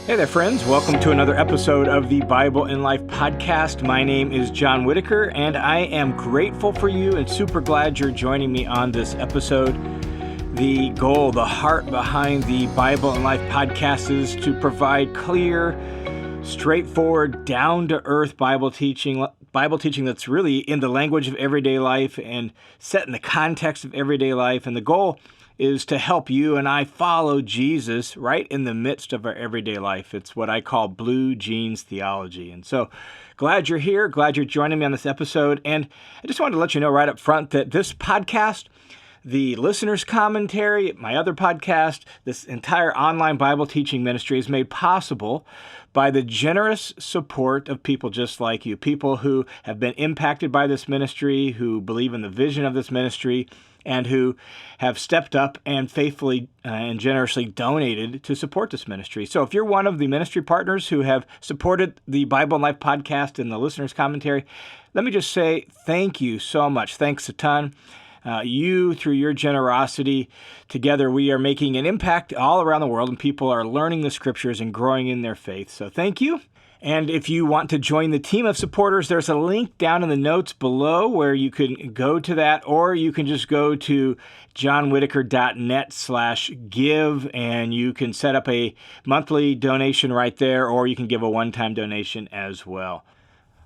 Hey there, friends. Welcome to another episode of the Bible in Life podcast. My name is John Whitaker, and I am grateful for you and super glad you're joining me on this episode. The goal, the heart behind the Bible in Life podcast is to provide clear, straightforward, down-to-earth Bible teaching that's really in the language of everyday life and set in the context of everyday life. And the goal is to help you and I follow Jesus right in the midst of our everyday life. It's what I call blue jeans theology. And so glad you're here, glad you're joining me on this episode. And I just wanted to let you know right up front that this podcast, the listener's commentary, my other podcast, this entire online Bible teaching ministry is made possible by the generous support of people just like you, people who have been impacted by this ministry, who believe in the vision of this ministry, and who have stepped up and faithfully and generously donated to support this ministry. So if you're one of the ministry partners who have supported the Bible in Life podcast and the listener's commentary, let me just say thank you so much. Thanks a ton. You, through your generosity, together we are making an impact all around the world, and people are learning the scriptures and growing in their faith. So thank you. And if you want to join the team of supporters, there's a link down in the notes below where you can go to that, or you can just go to johnwhitaker.net/give, and you can set up a monthly donation right there, or you can give a one-time donation as well.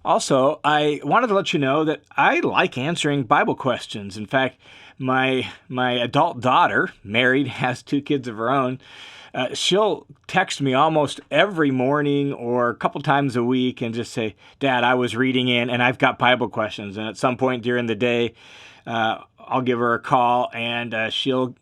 Also, I wanted to let you know that I like answering Bible questions. In fact, my adult daughter, married, has 2 kids of her own. She'll text me almost every morning or a couple times a week and just say, "Dad, I was reading in and I've got Bible questions." And at some point during the day, I'll give her a call and she'll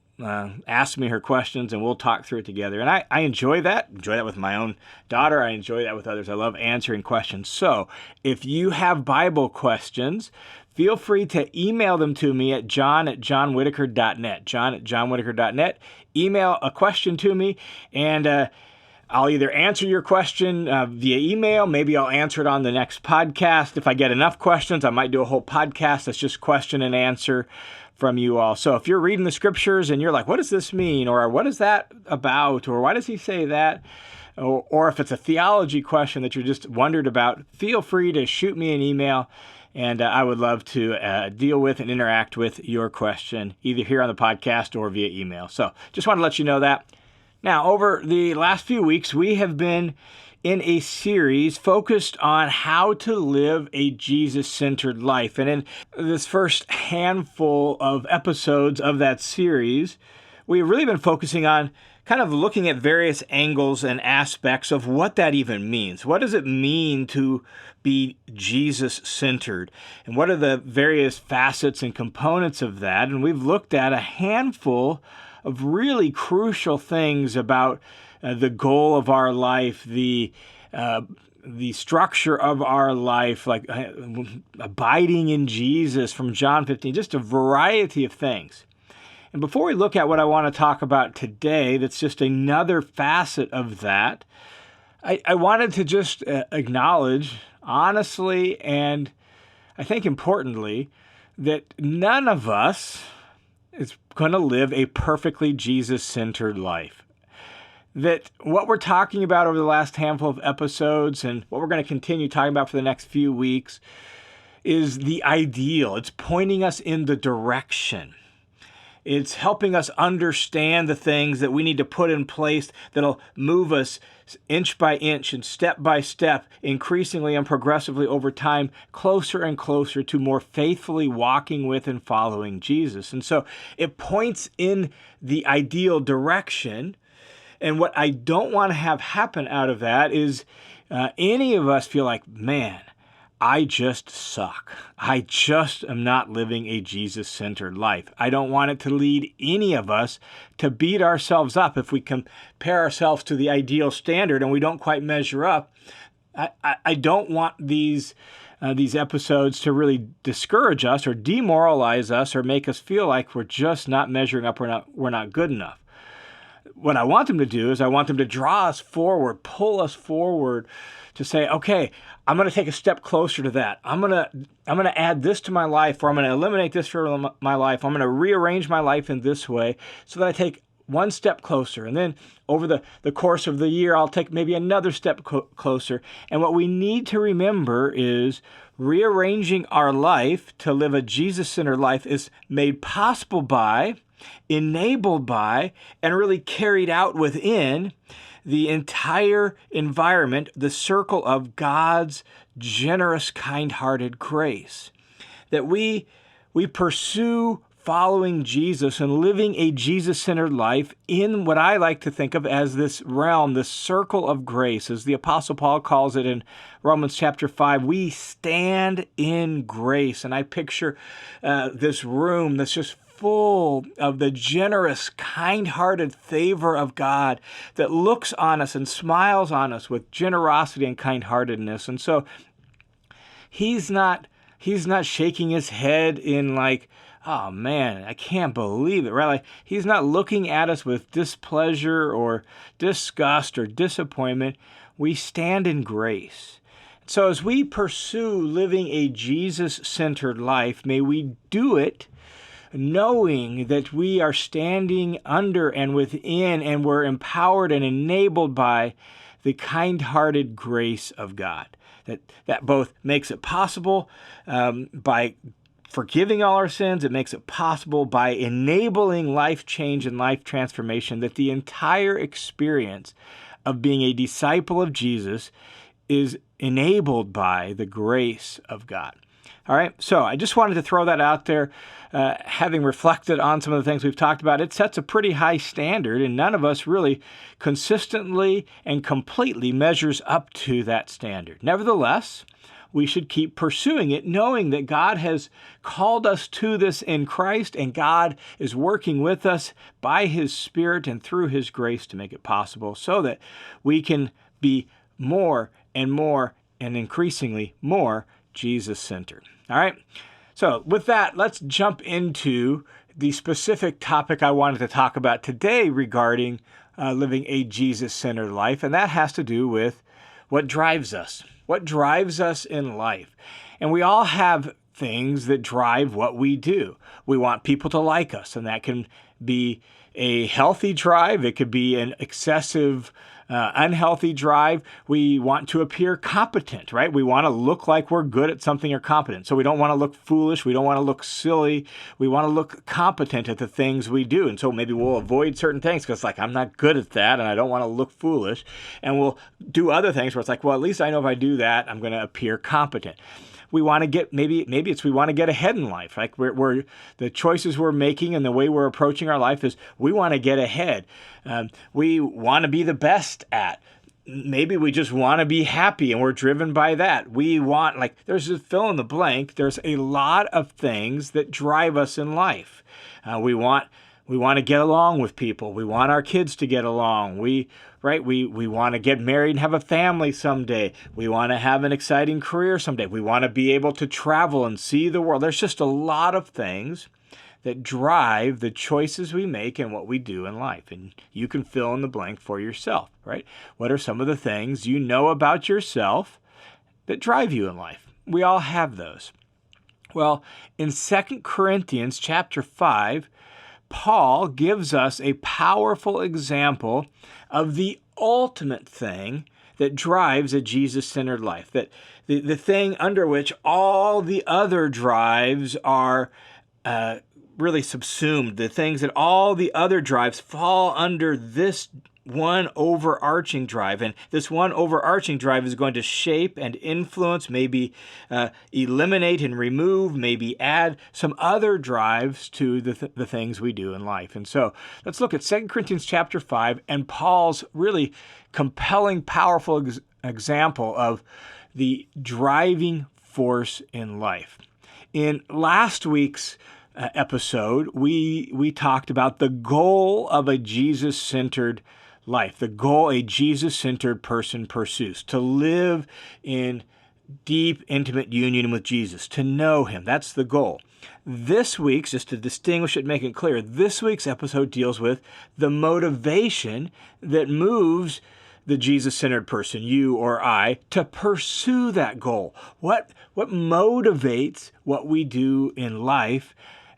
ask me her questions and we'll talk through it together. And I enjoy that. Enjoy that with my own daughter. I enjoy that with others. I love answering questions. So if you have Bible questions, feel free to email them to me at john@johnwhitaker.net, john@johnwhitaker.net. Email a question to me, and I'll either answer your question via email. Maybe I'll answer it on the next podcast. If I get enough questions, I might do a whole podcast that's just question and answer from you all. So if you're reading the scriptures and you're like, what does this mean? Or what is that about? Or why does he say that? Or if it's a theology question that you're just wondered about, feel free to shoot me an email. And I would love to deal with and interact with your question, either here on the podcast or via email. So just wanted to let you know that. Now, over the last few weeks, we have been in a series focused on how to live a Jesus-centered life. And in this first handful of episodes of that series, we've really been focusing on kind of looking at various angles and aspects of what that even means. What does it mean to be Jesus-centered? And what are the various facets and components of that? And we've looked at a handful of really crucial things about the goal of our life, the structure of our life, like abiding in Jesus from John 15, just a variety of things. And before we look at what I want to talk about today, that's just another facet of that, I wanted to just acknowledge honestly and I think importantly that none of us is going to live a perfectly Jesus-centered life. That what we're talking about over the last handful of episodes and what we're going to continue talking about for the next few weeks is the ideal. It's pointing us in the direction. It's helping us understand the things that we need to put in place that'll move us inch by inch and step by step, increasingly and progressively over time, closer and closer to more faithfully walking with and following Jesus. And so it points in the ideal direction. And what I don't want to have happen out of that is any of us feel like, man, I just suck. I just am not living a Jesus-centered life. I don't want it to lead any of us to beat ourselves up if we compare ourselves to the ideal standard and we don't quite measure up. I don't want these episodes to really discourage us or demoralize us or make us feel like we're just not measuring up, we're not good enough. What I want them to do is I want them to draw us forward, pull us forward to say, okay, I'm going to take a step closer to that. I'm going to add this to my life, or I'm going to eliminate this from my life. I'm going to rearrange my life in this way so that I take one step closer. And then over the course of the year, I'll take maybe another step closer. And what we need to remember is rearranging our life to live a Jesus-centered life is made possible by, enabled by, and really carried out within the entire environment, the circle of God's generous, kind-hearted grace. That we pursue following Jesus and living a Jesus-centered life in what I like to think of as this realm, this circle of grace. As the Apostle Paul calls it in Romans chapter 5, we stand in grace. And I picture this room that's just full of the generous, kind-hearted favor of God that looks on us and smiles on us with generosity and kind-heartedness. And so He's not shaking his head in like, oh man, I can't believe it, right? Like, he's not looking at us with displeasure or disgust or disappointment. We stand in grace. So as we pursue living a Jesus-centered life, may we do it knowing that we are standing under and within, and we're empowered and enabled by the kind-hearted grace of God. That both makes it possible by forgiving all our sins. It makes it possible by enabling life change and life transformation, that the entire experience of being a disciple of Jesus is enabled by the grace of God. All right, so I just wanted to throw that out there. Having reflected on some of the things we've talked about, it sets a pretty high standard, and none of us really consistently and completely measures up to that standard. Nevertheless, we should keep pursuing it, knowing that God has called us to this in Christ, and God is working with us by His Spirit and through His grace to make it possible, so that we can be more and more and increasingly more Jesus-centered. All right, so with that, let's jump into the specific topic I wanted to talk about today regarding living a Jesus-centered life, and that has to do with what drives us. What drives us in life? And we all have things that drive what we do. We want people to like us, and that can be a healthy drive. It could be an excessive unhealthy drive. We want to appear competent, right? We want to look like we're good at something or competent. So we don't want to look foolish. We don't want to look silly. We want to look competent at the things we do. And so maybe we'll avoid certain things because like, I'm not good at that and I don't want to look foolish. And we'll do other things where it's like, well, at least I know if I do that, I'm going to appear competent. We want to get, maybe it's we want to get ahead in life. Like we're the choices we're making and the way we're approaching our life is we want to get ahead. We want to be the best at. Maybe we just want to be happy and we're driven by that. We want, like, there's a fill in the blank. There's a lot of things that drive us in life. We want to get along with people. We want our kids to get along. We want to get married and have a family someday. We want to have an exciting career someday. We want to be able to travel and see the world. There's just a lot of things that drive the choices we make and what we do in life. And you can fill in the blank for yourself, right? What are some of the things you know about yourself that drive you in life? We all have those. Well, in 2 Corinthians chapter 5, Paul gives us a powerful example of the ultimate thing that drives a Jesus-centered life, that the thing under which all the other drives are really subsumed, the things that all the other drives fall under this one overarching drive. And this one overarching drive is going to shape and influence, maybe eliminate and remove, maybe add some other drives to the things we do in life. And so let's look at 2 Corinthians chapter 5 and Paul's really compelling, powerful example of the driving force in life. In last week's episode, we talked about the goal of a Jesus-centered life, the goal a Jesus-centered person pursues, to live in deep, intimate union with Jesus, to know Him. That's the goal. This week's, just to distinguish it, make it clear, this week's episode deals with the motivation that moves the Jesus-centered person, you or I, to pursue that goal. What motivates what we do in life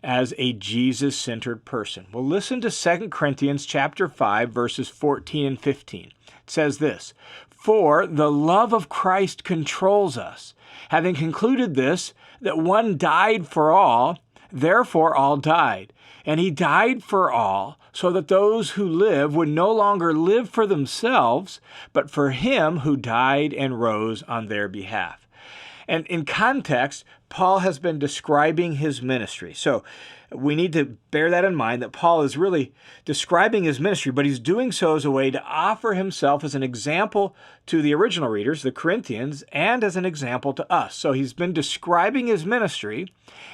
as a Jesus-centered person. Well, listen to 2 Corinthians chapter 5, verses 14 and 15. It says this, "For the love of Christ controls us, having concluded this, that one died for all, therefore all died. And he died for all, so that those who live would no longer live for themselves, but for him who died and rose on their behalf." And in context, Paul has been describing his ministry. So we need to bear that in mind, that Paul is really describing his ministry, but he's doing so as a way to offer himself as an example to the original readers, the Corinthians, and as an example to us. So he's been describing his ministry,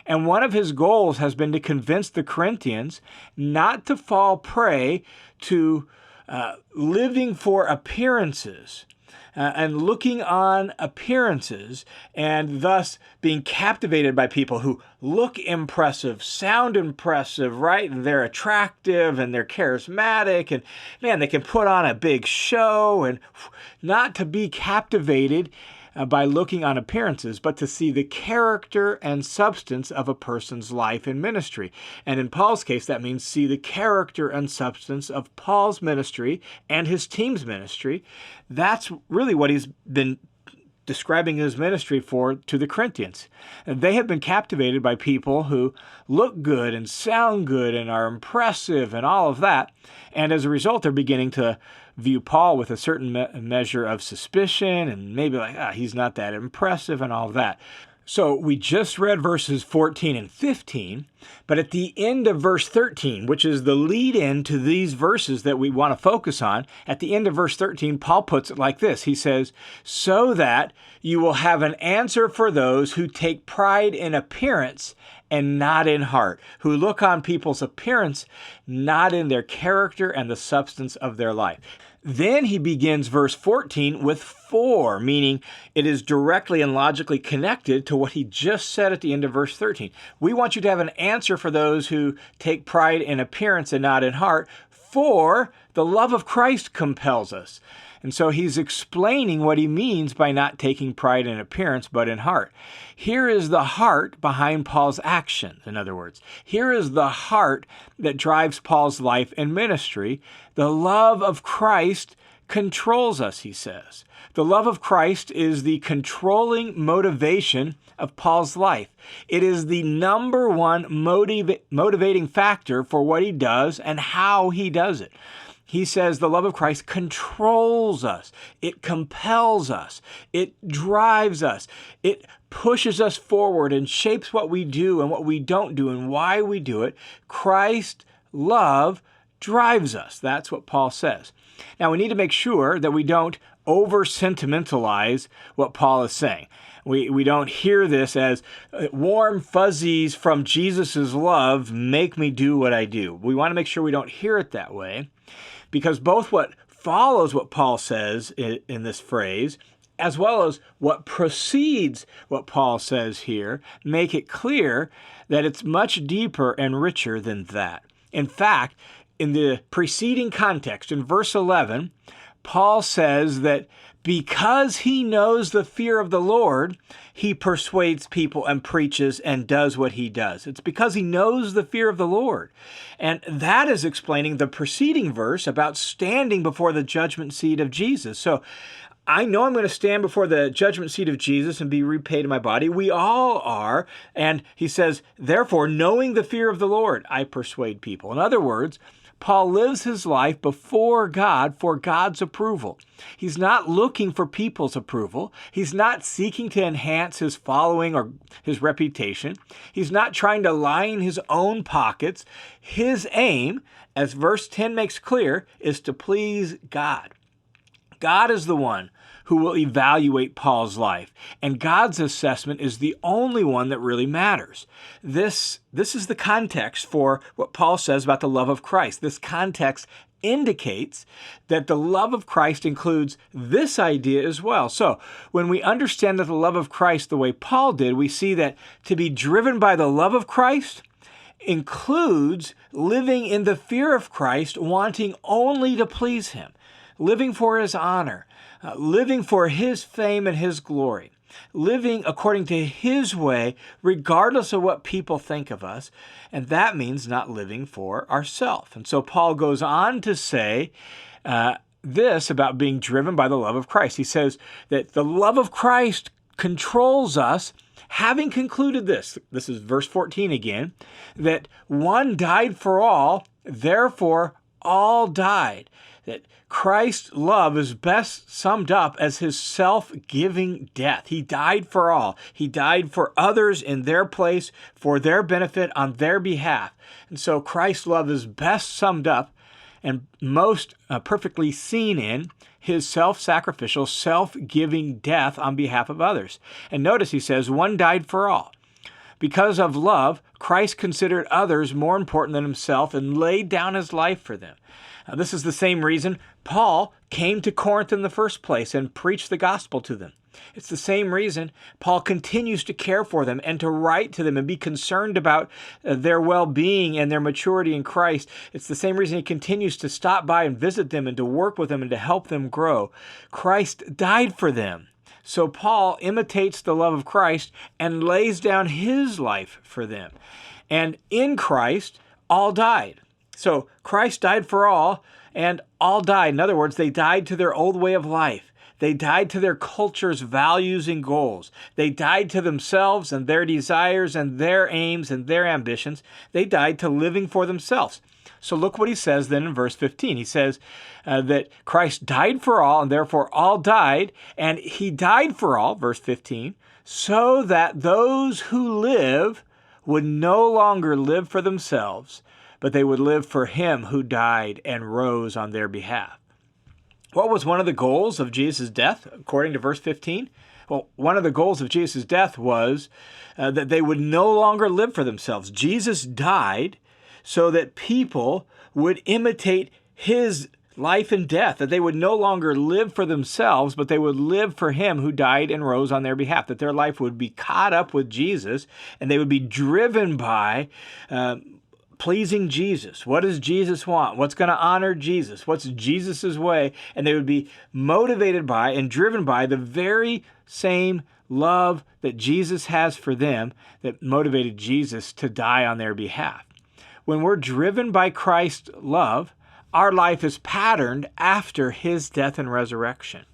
and one of his goals has been to convince the Corinthians not to fall prey to living for appearances, and looking on appearances, and thus being captivated by people who look impressive, sound impressive, right? And they're attractive and they're charismatic, and man, they can put on a big show, and not to be captivated by looking on appearances, but to see the character and substance of a person's life and ministry. And in Paul's case, that means see the character and substance of Paul's ministry and his team's ministry. That's really what he's been describing his ministry for to the Corinthians. And they have been captivated by people who look good and sound good and are impressive and all of that. And as a result, they're beginning to view Paul with a certain measure of suspicion, and maybe like, he's not that impressive and all of that. So we just read verses 14 and 15, but at the end of verse 13, which is the lead-in to these verses that we want to focus on, at the end of verse 13, Paul puts it like this. He says, "So that you will have an answer for those who take pride in appearance and not in heart, who look on people's appearance, not in their character and the substance of their life." Then he begins verse 14 with "for," meaning it is directly and logically connected to what he just said at the end of verse 13. We want you to have an answer for those who take pride in appearance and not in heart, for the love of Christ compels us. And so he's explaining what he means by not taking pride in appearance, but in heart. Here is the heart behind Paul's actions, in other words. Here is the heart that drives Paul's life and ministry. The love of Christ controls us, he says. The love of Christ is the controlling motivation of Paul's life. It is the number one motivating factor for what he does and how he does it. He says the love of Christ controls us. It compels us. It drives us. It pushes us forward and shapes what we do and what we don't do and why we do it. Christ's love drives us. That's what Paul says. Now, we need to make sure that we don't over-sentimentalize what Paul is saying. We don't hear this as warm fuzzies from Jesus' love make me do what I do. We want to make sure we don't hear it that way, because both what follows what Paul says in this phrase, as well as what precedes what Paul says here, make it clear that it's much deeper and richer than that. In fact, in the preceding context, in verse 11, Paul says that because he knows the fear of the Lord, he persuades people and preaches and does what he does. It's because he knows the fear of the Lord. And that is explaining the preceding verse about standing before the judgment seat of Jesus. So I know I'm going to stand before the judgment seat of Jesus and be repaid in my body. We all are. And he says, therefore, knowing the fear of the Lord, I persuade people. In other words, Paul lives his life before God for God's approval. He's not looking for people's approval. He's not seeking to enhance his following or his reputation. He's not trying to line his own pockets. His aim, as verse 10 makes clear, is to please God. God is the one who will evaluate Paul's life, and God's assessment is the only one that really matters. This is the context for what Paul says about the love of Christ. This context indicates that the love of Christ includes this idea as well. So when we understand that the love of Christ the way Paul did, we see that to be driven by the love of Christ includes living in the fear of Christ, wanting only to please him, living for his honor, living for his fame and his glory. living according to His way, regardless of what people think of us. And that means not living for ourselves. And so Paul goes on to say this about being driven by the love of Christ. He says that the love of Christ controls us, having concluded this is verse 14 again, that one died for all, therefore all died. That Christ's love is best summed up as His self-giving death. He died for all. He died for others in their place, for their benefit, on their behalf. And so Christ's love is best summed up and most perfectly seen in His self-sacrificial, self-giving death on behalf of others. And notice he says, one died for all. Because of love, Christ considered others more important than Himself and laid down His life for them. This is the same reason Paul came to Corinth in the first place and preached the gospel to them. It's the same reason Paul continues to care for them and to write to them and be concerned about their well-being and their maturity in Christ. It's the same reason he continues to stop by and visit them and to work with them and to help them grow. Christ died for them. So Paul imitates the love of Christ and lays down his life for them. And in Christ, all died. So Christ died for all, and all died. In other words, they died to their old way of life. They died to their culture's values and goals. They died to themselves and their desires and their aims and their ambitions. They died to living for themselves. So look what he says then in verse 15. He says that Christ died for all, and therefore all died, and He died for all, verse 15, so that those who live would no longer live for themselves, but they would live for Him who died and rose on their behalf. What was one of the goals of Jesus' death, according to verse 15? Well, one of the goals of Jesus' death was that they would no longer live for themselves. Jesus died so that people would imitate His life and death, that they would no longer live for themselves, but they would live for Him who died and rose on their behalf, that their life would be caught up with Jesus, and they would be driven by pleasing Jesus. What does Jesus want? What's going to honor Jesus? What's Jesus's way? And they would be motivated by and driven by the very same love that Jesus has for them that motivated Jesus to die on their behalf. When we're driven by Christ's love, our life is patterned after His death and resurrection.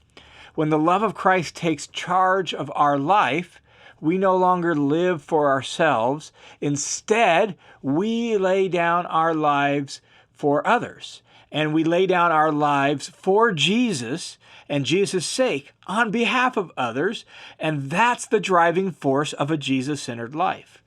When the love of Christ takes charge of our life, we no longer live for ourselves. Instead, we lay down our lives for others. And we lay down our lives for Jesus and Jesus' sake on behalf of others. And that's the driving force of a Jesus-centered life.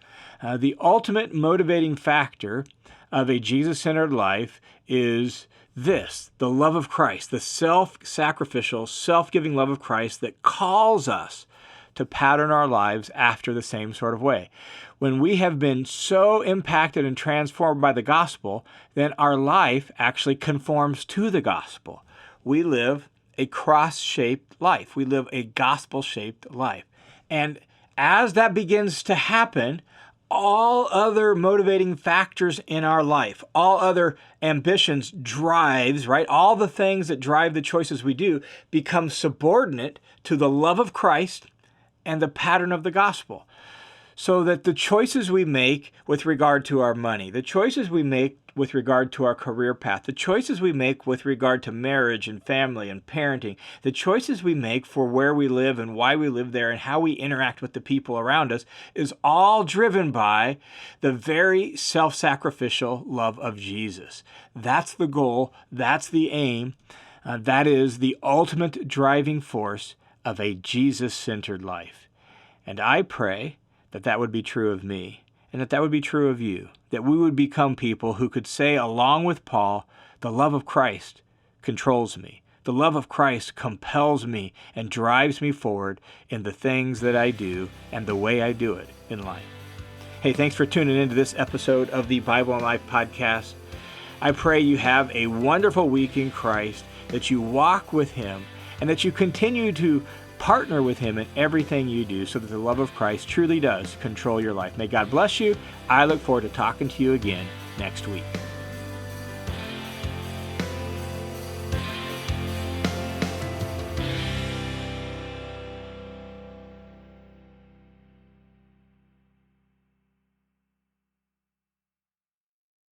The ultimate motivating factor of a Jesus-centered life is this, the love of Christ, the self-sacrificial, self-giving love of Christ that calls us to pattern our lives after the same sort of way. When we have been so impacted and transformed by the gospel, then our life actually conforms to the gospel. We live a cross-shaped life. We live a gospel-shaped life. And as that begins to happen, all other motivating factors in our life, all other ambitions, drives, right? All the things that drive the choices we do become subordinate to the love of Christ and the pattern of the gospel. So that the choices we make with regard to our money, the choices we make with regard to our career path, the choices we make with regard to marriage and family and parenting, the choices we make for where we live and why we live there and how we interact with the people around us is all driven by the very self-sacrificial love of Jesus. That's the goal. That's the aim. That is the ultimate driving force of a Jesus-centered life. And I pray that that would be true of me, and that that would be true of you, that we would become people who could say, along with Paul, the love of Christ controls me. The love of Christ compels me and drives me forward in the things that I do and the way I do it in life. Hey, thanks for tuning into this episode of the Bible and Life podcast. I pray you have a wonderful week in Christ, that you walk with Him, and that you continue to partner with Him in everything you do so that the love of Christ truly does control your life. May God bless you. I look forward to talking to you again next week.